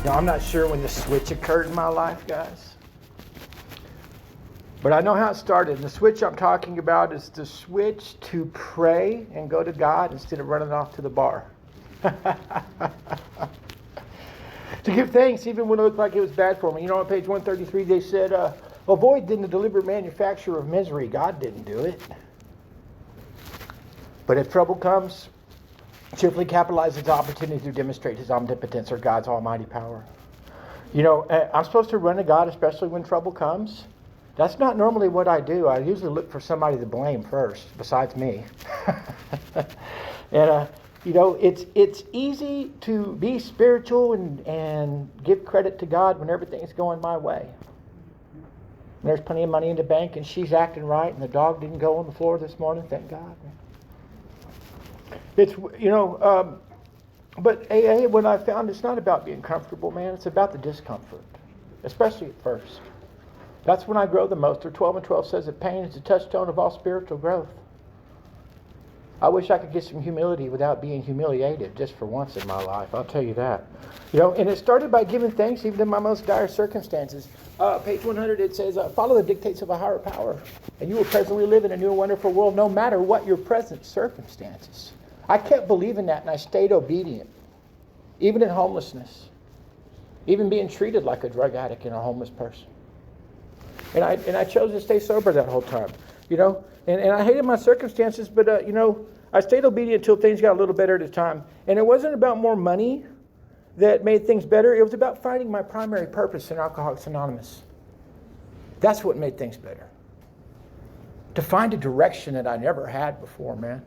Now, I'm not sure when the switch occurred in my life, guys. But I know how it started. And the switch I'm talking about is the switch to pray and go to God instead of running off to the bar. To give thanks even when it looked like it was bad for me. You know, on page 133 they said, avoid then the deliberate manufacture of misery. God didn't do it. But if trouble comes, cheerfully capitalize its opportunity to demonstrate his omnipotence or God's almighty power. You know, I'm supposed to run to God especially when trouble comes. That's not normally what I do. I usually look for somebody to blame first, besides me. And, you know, it's easy to be spiritual and give credit to God when everything's going my way. And there's plenty of money in the bank and she's acting right and the dog didn't go on the floor this morning, thank God. It's, you know, but AA, what I found, it's not about being comfortable, man. It's about the discomfort, especially at first. That's when I grow the most. Or 12 and 12 says that pain is the touchstone of all spiritual growth. I wish I could get some humility without being humiliated just for once in my life. I'll tell you that. You know, and it started by giving thanks even in my most dire circumstances. Page 100, it says, follow the dictates of a higher power, and you will presently live in a new and wonderful world no matter what your present circumstances. I kept believing that and I stayed obedient. Even in homelessness. Even being treated like a drug addict and a homeless person. And I chose to stay sober that whole time. You know, and I hated my circumstances, but, you know, I stayed obedient until things got a little better at the time. And it wasn't about more money that made things better. It was about finding my primary purpose in Alcoholics Anonymous. That's what made things better. To find a direction that I never had before, man.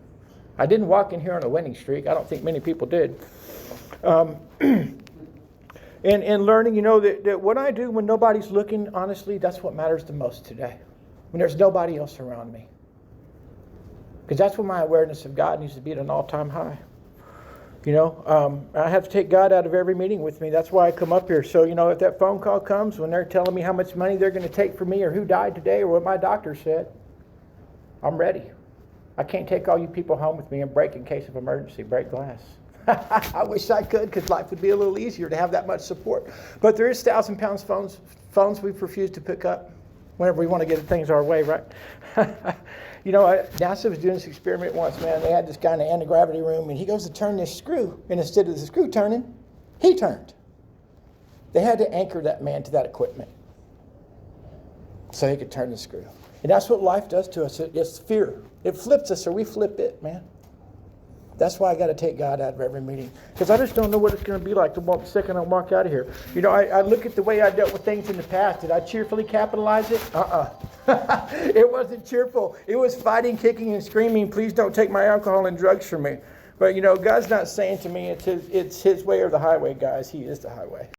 I didn't walk in here on a winning streak. I don't think many people did. And learning, you know, that what I do when nobody's looking, honestly, that's what matters the most today. When there's nobody else around me. Because that's when my awareness of God needs to be at an all-time high. You know, I have to take God out of every meeting with me. That's why I come up here. So, you know, if that phone call comes when they're telling me how much money they're going to take from me or who died today or what my doctor said, I'm ready. I can't take all you people home with me and break in case of emergency, break glass. I wish I could, because life would be a little easier to have that much support. But there is 1,000-pound phones we've refused to pick up whenever we want to get things our way, right? You know, NASA was doing this experiment once, man. They had this guy in the anti-gravity room, and he goes to turn this screw, and instead of the screw turning, he turned. They had to anchor that man to that equipment so he could turn the screw. And that's what life does to us. It's fear. It flips us or we flip it, man. That's why I got to take God out of every meeting. Because I just don't know what it's going to be like the second I walk out of here. You know, I look at the way I dealt with things in the past. Did I cheerfully capitalize it? It wasn't cheerful. It was fighting, kicking, and screaming, please don't take my alcohol and drugs from me. But, you know, God's not saying to me it's his way or the highway, guys. He is the highway.